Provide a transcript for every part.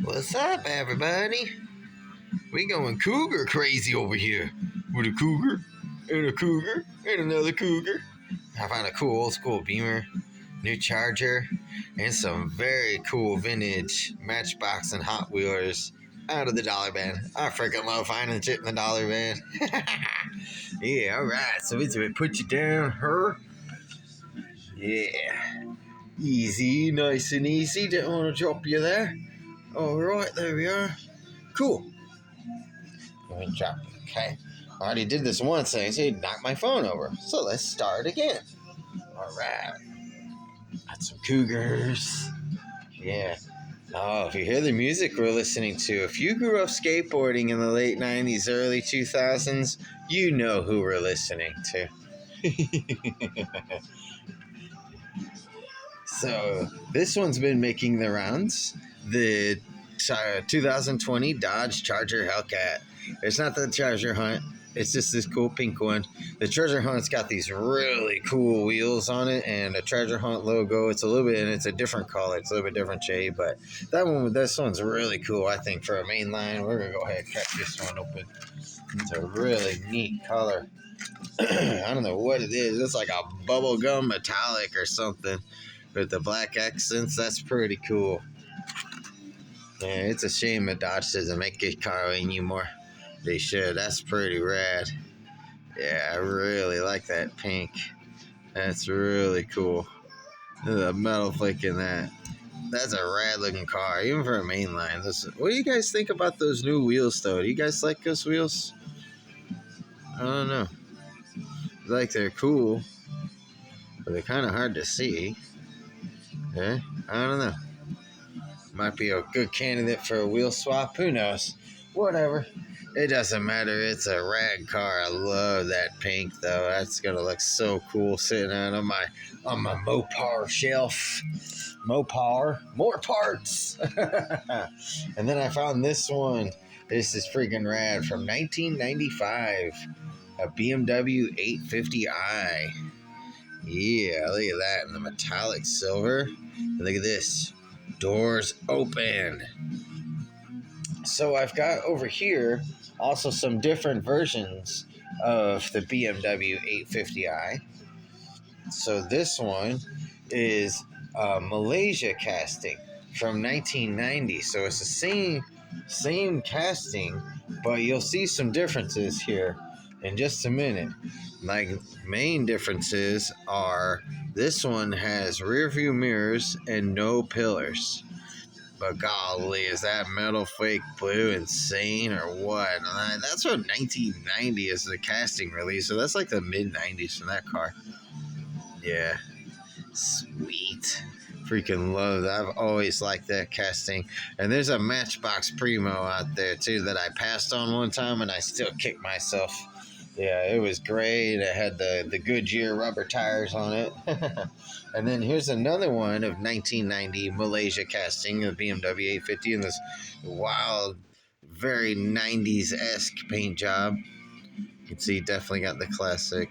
What's up, everybody? We going Cougar Crazy over here with a Cougar and a Cougar and another Cougar. I found a cool old school Beamer, new Charger, and some very cool vintage Matchbox and Hot Wheels out of the dollar bin. I freaking love finding shit in the dollar bin. Yeah, alright, so it's gonna put you down, her. Yeah. Easy, nice and easy. Didn't want to drop you there. Alright, there we are. Cool. Let me drop it, okay? I already did this once and I knocked my phone over. So let's start again. Alright. Got some Cougars. Yeah. Oh, if you hear the music we're listening to, if you grew up skateboarding in the late 90s, early 2000s, you know who we're listening to. So, this one's been making the rounds. The 2020 Dodge Charger Hellcat. It's not the Treasure Hunt. It's just this cool pink one. The Treasure Hunt's got these really cool wheels on it and a Treasure Hunt logo. It's a little bit, and it's a different color. It's a little bit different shade, but this one's really cool, I think, for a mainline. We're going to go ahead and crack this one open. It's a really neat color. I don't know what it is. It's like a bubblegum metallic or something with the black accents. That's pretty cool. Yeah, it's a shame that Dodge doesn't make this car anymore. They should. That's pretty rad. Yeah, I really like that pink. That's really cool. There's a metal flake in that. That's a rad looking car, even for a mainline. What do you guys think about those new wheels, though? Do you guys like those wheels? I don't know. Like, they're cool, but they're kind of hard to see. Yeah, I don't know. Might be a good candidate for a wheel swap. Who knows? Whatever. It doesn't matter. It's a rad car. I love that pink, though. That's gonna look so cool sitting out on my Mopar shelf. Mopar, more parts. And then I found this one. This is freaking rad from 1995. A BMW 850i. Yeah, look at that in the metallic silver. And look at this. Doors open. So I've got over here also some different versions of the BMW 850i. So this one is Malaysia casting from 1990. So it's the same casting, but you'll see some differences here in just a minute. Like, main differences are this one has rear view mirrors and no pillars. But golly, is that metal fake blue insane or what? That's what 1990 is, the casting release. So that's like the mid-90s for that car. Yeah. Sweet. Freaking love that. I've always liked that casting. And there's a Matchbox Primo out there, too, that I passed on one time, and I still kick myself. Yeah, it was great. It had the Goodyear rubber tires on it. And then here's another one of 1990 Malaysia casting of BMW 850 in this wild, very 90s-esque paint job. You can see definitely got the classic,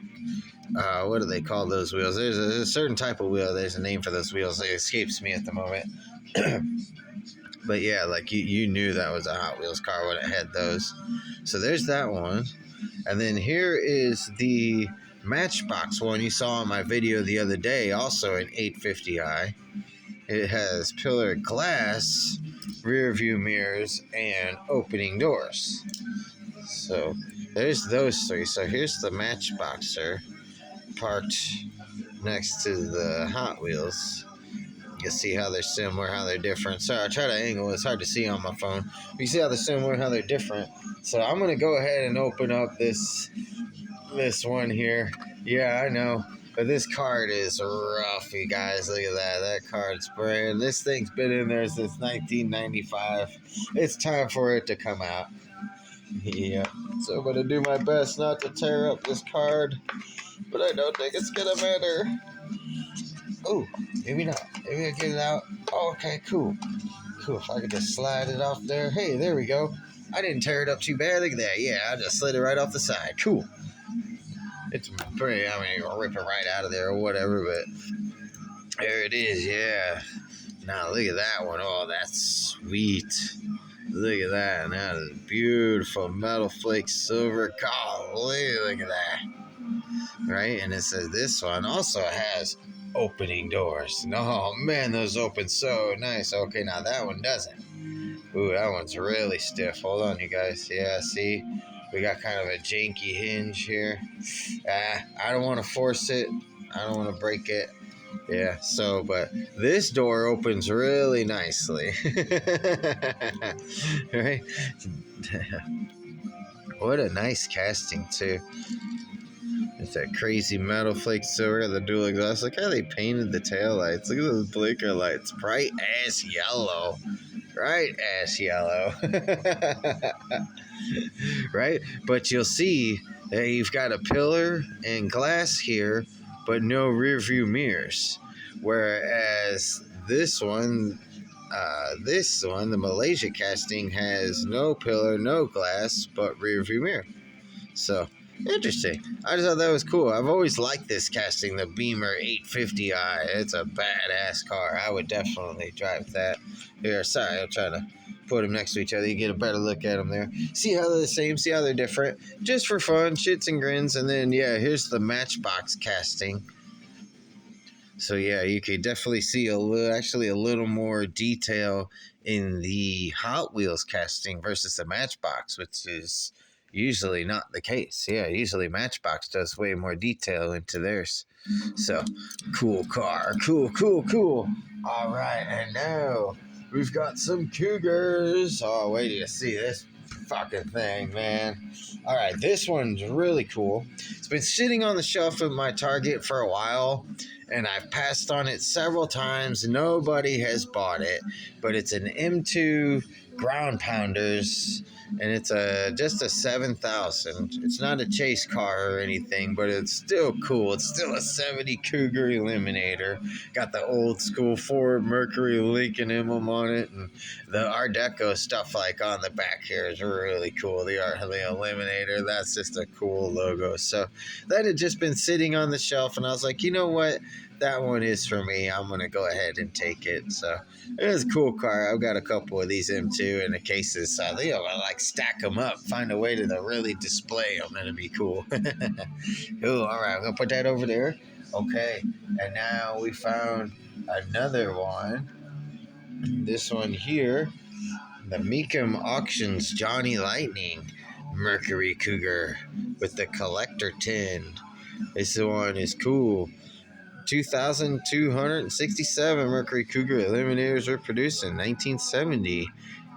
what do they call those wheels? There's a certain type of wheel. There's a name for those wheels. It escapes me at the moment. But yeah, like you knew that was a Hot Wheels car when it had those. So there's that one. And then here is the Matchbox one you saw in my video the other day, also an 850i. It has pillared glass, rear view mirrors, and opening doors. So there's those three. So here's the Matchboxer parked next to the Hot Wheels. You can see how they're similar, how they're different. Sorry, I try to angle. It's hard to see on my phone. You see how they're similar, how they're different. So I'm going to go ahead and open up this one here. Yeah, I know. But this card is rough, you guys. Look at that. That card's brand. This thing's been in there since 1995. It's time for it to come out. Yeah. So I'm going to do my best not to tear up this card. But I don't think it's going to matter. Oh, maybe not. Maybe I'll get it out. Oh, okay, cool. Cool. If I could just slide it off there. Hey, there we go. I didn't tear it up too bad. Look at that. Yeah, I just slid it right off the side. Cool. It's pretty, I mean, you'll rip it right out of there or whatever, but there it is, yeah. Now look at that one. Oh, that's sweet. Look at that. That is beautiful metal flake silver. Golly, look at that. Right? And it says this one also has opening doors. Oh man, those open so nice. Okay, now that one doesn't. Ooh, that one's really stiff. Hold on, you guys. Yeah, see? We got kind of a janky hinge here. I don't want to force it. I don't want to break it. Yeah, so, but this door opens really nicely. Right? What a nice casting, too. It's that crazy metal flake silver, the dual exhaust. Look how they painted the tail lights. Look at those blinker lights. Bright ass yellow. Bright ass yellow. Right? But you'll see that you've got a pillar and glass here, but no rear view mirrors. Whereas this one, the Malaysia casting, has no pillar, no glass, but rear view mirror. So, interesting. I just thought that was cool. I've always liked this casting, the Beamer 850i. It's a badass car. I would definitely drive that. Here, sorry, I'm trying to put them next to each other. You get a better look at them there. See how they're the same, see how they're different. Just for fun, shits and grins. And then, yeah, here's the Matchbox casting. So, yeah, you could definitely see a little more detail in the Hot Wheels casting versus the Matchbox, which is usually not the case. Yeah, usually Matchbox does way more detail into theirs. So, cool car. Cool. All right, and now we've got some Cougars. Oh, wait till you see this fucking thing, man. All right, this one's really cool. It's been sitting on the shelf at my Target for a while, and I've passed on it several times. Nobody has bought it, but it's an M2 Ground Pounders, and it's just a 7000. It's not a chase car or anything, but it's still cool. It's still a 70 Cougar Eliminator. Got the old school Ford Mercury Lincoln emblem on it, and the Art Deco stuff like on the back here is really cool. The Eliminator, that's just a cool logo. So that had just been sitting on the shelf, and I was like, you know what? That one is for me. I'm going to go ahead and take it. So it was a cool car. I've got a couple of these M2 in the cases. So I think I'm going to like stack them up, find a way to really display them. That'll be cool. Cool. All right. I'm going to put that over there. Okay. And now we found another one. This one here, the Mecum Auctions Johnny Lightning Mercury Cougar with the collector tin. This one is cool. 2,267 Mercury Cougar Eliminators were produced in 1970.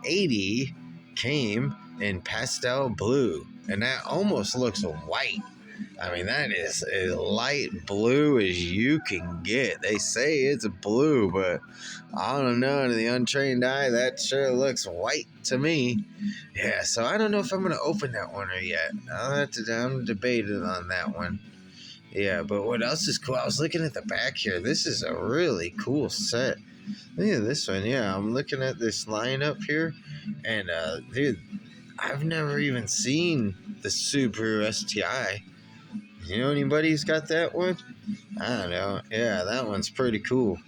80 came in pastel blue, and that almost looks white. I mean, that is as light blue as you can get. They say it's blue, but I don't know. To the untrained eye, that sure looks white to me. Yeah, so I don't know if I'm going to open that one or yet. I'm debating on that one. Yeah, but what else is cool? I was looking at the back here. This is a really cool set. Look at this one. Yeah, I'm looking at this lineup here. And, dude, I've never even seen the Subaru STI. You know anybody who's got that one? I don't know. Yeah, that one's pretty cool.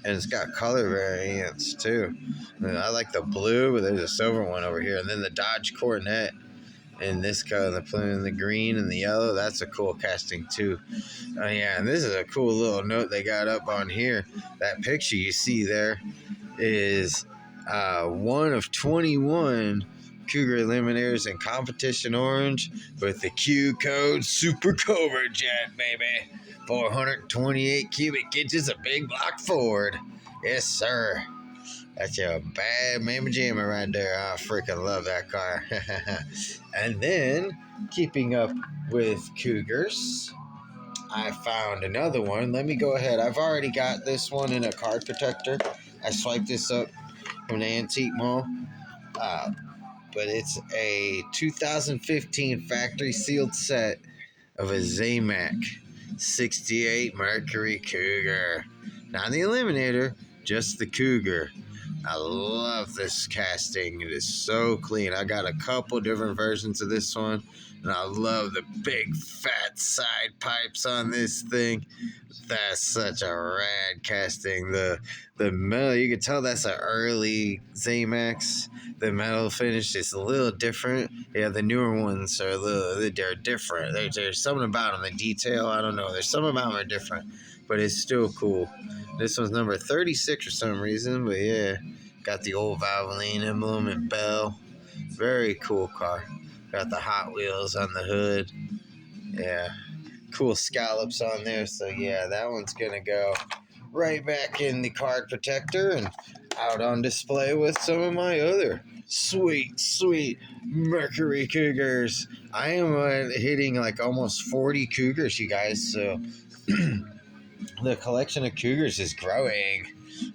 And it's got color variants, too. And I like the blue, but there's a silver one over here. And then the Dodge Coronet. And this color, the blue and the green and the yellow, that's a cool casting too. Oh yeah, and this is a cool little note they got up on here. That picture you see there is one of 21 Cougar Eliminators in competition orange with the Q code Super Cobra Jet, baby. 428 cubic inches of big block Ford. Yes, sir. That's a bad mamma jamma right there. I freaking love that car. And then, keeping up with Cougars, I found another one. Let me go ahead. I've already got this one in a card protector. I swiped this up from the antique mall. But it's a 2015 factory sealed set of a Zamac 68 Mercury Cougar. Not the Eliminator, just the Cougar. I love this casting. It is so clean. I got a couple different versions of this one, and I love the big fat side pipes on this thing. That's such a rad casting. The metal, you can tell that's an early Zamax. The metal finish is a little different. Yeah, the newer ones are they're different. There's something about them, the detail, I don't know. There's something about them are different, but it's still cool. This one's number 36 for some reason, but yeah. Got the old Valvoline emblem and bell. Very cool car. Got the Hot Wheels on the hood. Yeah. Cool scallops on there. So yeah, that one's going to go right back in the card protector and out on display with some of my other sweet Mercury Cougars. I am hitting like almost 40 Cougars, you guys. So the collection of Cougars is growing,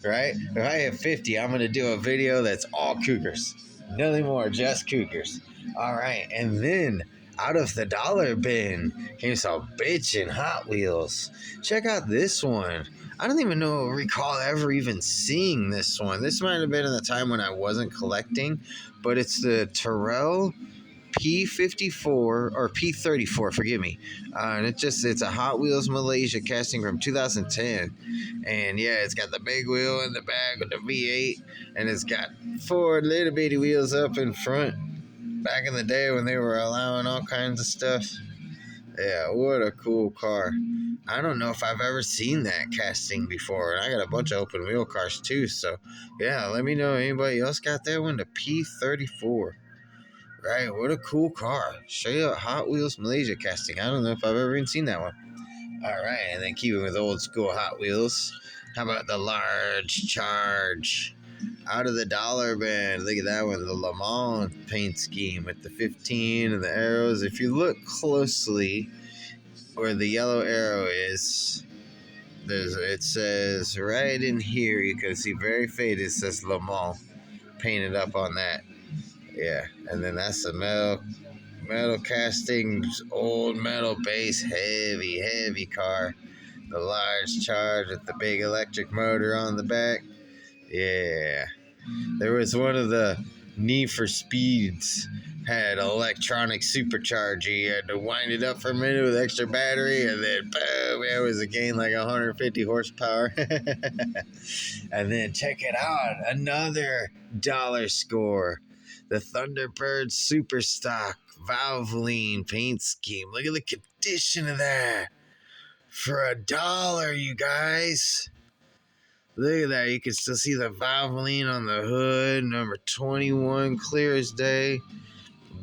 right? If I have 50, I'm going to do a video that's all Cougars. Nothing more, just Cougars. All right, and then out of the dollar bin came some bitchin' Hot Wheels. Check out this one. I don't even recall ever even seeing this one. This might have been in the time when I wasn't collecting, but it's the Terrell P54 or P34, forgive me. And it's a Hot Wheels Malaysia casting from 2010. And yeah, it's got the big wheel in the back with the V8, and it's got 4 little bitty wheels up in front. Back in the day when they were allowing all kinds of stuff. Yeah, what a cool car. I don't know if I've ever seen that casting before. And I got a bunch of open wheel cars too. So yeah, let me know anybody else got that one, the P34. Right, what a cool car. Straight up Hot Wheels Malaysia casting. I don't know if I've ever even seen that one. All right, and then keeping with old school Hot Wheels, how about the large charge? Out of the dollar bin, look at that one, the Le Mans paint scheme with the 15 and the arrows. If you look closely where the yellow arrow is, it says right in here, you can see very faded, it says Le Mans painted up on that. Yeah, and then that's the metal castings, old metal base, heavy car. The large charge with the big electric motor on the back. Yeah. There was one of the Need for Speeds had electronic supercharger. You had to wind it up for a minute with extra battery, and then boom, it was a gain like 150 horsepower. And then check it out, another dollar score. The Thunderbird Super Stock Valvoline paint scheme. Look at the condition of that. For $1, you guys. Look at that. You can still see the Valvoline on the hood. Number 21, clear as day.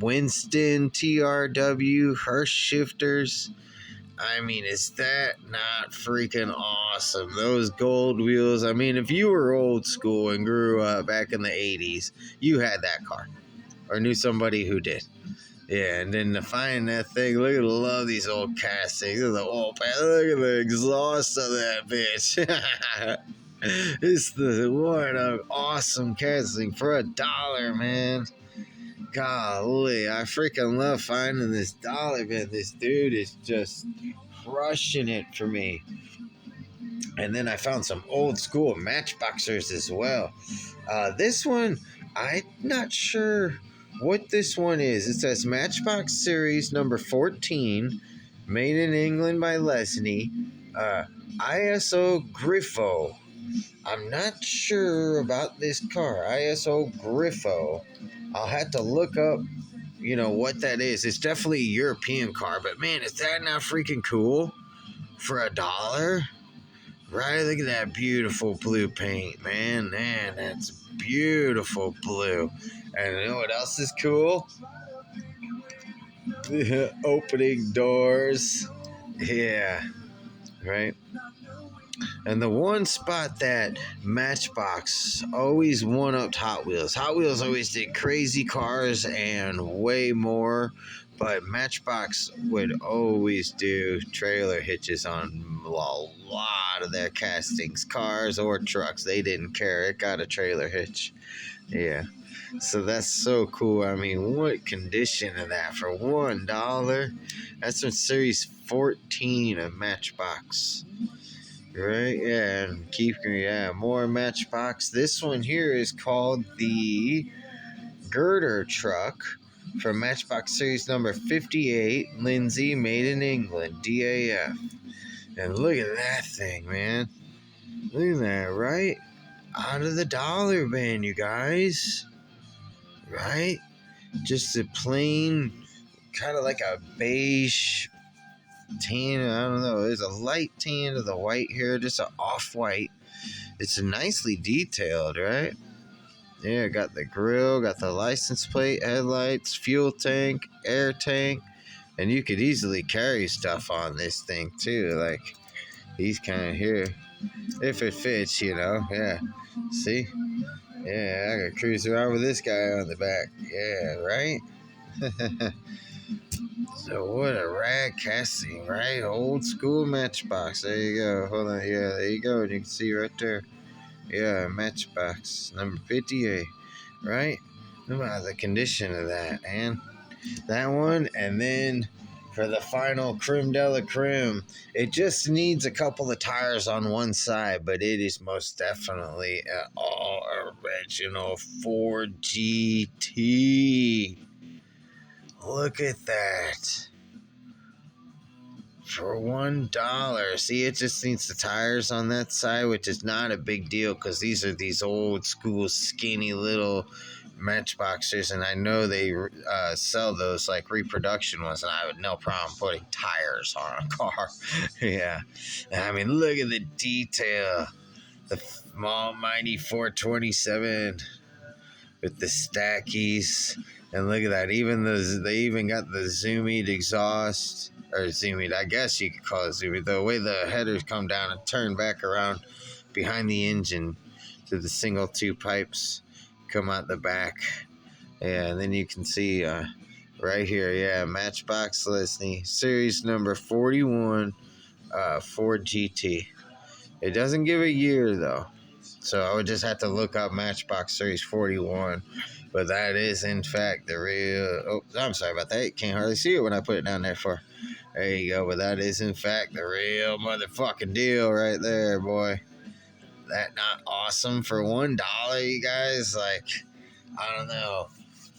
Winston, TRW, Hirsch shifters. I mean, is that not freaking awesome? Those gold wheels. I mean, if you were old school and grew up back in the 80s, you had that car. Or knew somebody who did. Yeah, and then to find that thing, look at all of these old castings. Look at the exhaust of that bitch. It's the what an awesome casting for $1, man. Golly, I freaking love finding this dollar bin. This dude is just crushing it for me. And then I found some old school Matchboxers as well. This one, I'm not sure what this one is. It says Matchbox Series number 14, made in England by Lesney, ISO Griffo. I'm not sure about this car, ISO Griffo. I'll have to look up, what that is. It's definitely a European car, but man, is that not freaking cool for $1? Right, look at that beautiful blue paint, man. Man, that's beautiful blue. And you know what else is cool? Opening doors. Yeah, right. And the one spot that Matchbox always one-upped Hot Wheels. Hot Wheels always did crazy cars and way more, but Matchbox would always do trailer hitches on a lot of their castings, cars or trucks. They didn't care. It got a trailer hitch. Yeah. So that's so cool. I mean, what condition of that for $1? That's from Series 14 of Matchbox. Right, yeah, and keep, yeah, more Matchbox. This one here is called the Girder Truck from Matchbox Series number 58, Lindsay, made in England, DAF. And look at that thing, man. Look at that, right? Out of the dollar bin, you guys. Right? Just a plain, kind of like a beige tan. I don't know. There's a light tan to the white here, just an off-white. It's nicely detailed, right? Yeah, got the grill, got the license plate, headlights, fuel tank, air tank, and you could easily carry stuff on this thing too. Like these kind of here, if it fits, you know. Yeah, see? Yeah, I could cruise around with this guy on the back. Yeah, right? So what a rad casting, right? Old school Matchbox. There you go. Hold on. Yeah, there you go. And you can see right there. Yeah, Matchbox number 58. Right? Look at the condition of that, man. That one, and then for the final creme de la creme, it just needs a couple of tires on one side, but it is most definitely an all original Ford GT. Look at that. For $1. See, it just needs the tires on that side, which is not a big deal because these are these old school skinny little Matchboxers, and I know they sell those like reproduction ones, and I have no problem putting tires on a car. Yeah, I mean, look at the detail. The almighty 427 with the stackies, and look at that. They even got the zoomed exhaust, or zoomed. I guess you could call it zoomed. The way the headers come down and turn back around behind the engine to the single two pipes come out the back. Yeah, and then you can see right here, yeah, Matchbox Lesney, series number 41, Ford GT. It doesn't give a year though, so I would just have to look up Matchbox Series 41. But that is, in fact, the real... Oh, I'm sorry about that. You can't hardly see it when I put it down there for... There you go. But that is, in fact, the real motherfucking deal right there, boy. That not awesome for $1, you guys? Like, I don't know.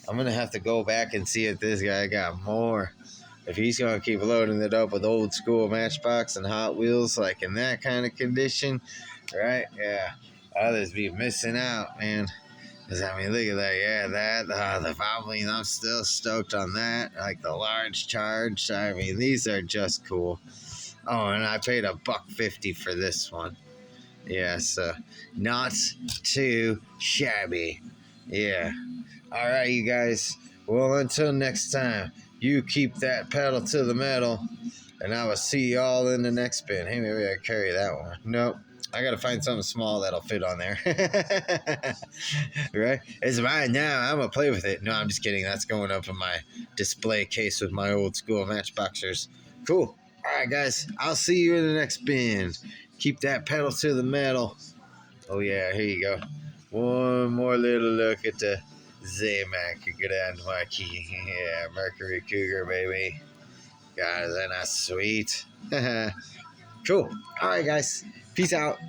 I'm going to have to go back and see if this guy got more. If he's going to keep loading it up with old school Matchbox and Hot Wheels, like in that kind of condition, right? Yeah. Others be missing out, man. Because, I mean, look at that. Yeah, the Albulm, I'm still stoked on that. Like the large charge. I mean, these are just cool. Oh, and I paid $1.50 for this one. Yeah, so not too shabby. Yeah. All right, you guys. Well, until next time, you keep that pedal to the metal, and I will see y'all in the next bin. Hey, maybe I carry that one. Nope. I gotta find something small that'll fit on there. Right? It's mine now. I'm gonna play with it. No, I'm just kidding. That's going up in my display case with my old school Matchboxers. Cool. All right, guys. I'll see you in the next bin. Keep that pedal to the metal. Oh, yeah. Here you go. One more little look at the Z-Mac. Good and Mikey. Yeah, Mercury Cougar, baby. God, isn't that sweet? Cool. All right, guys. Peace out.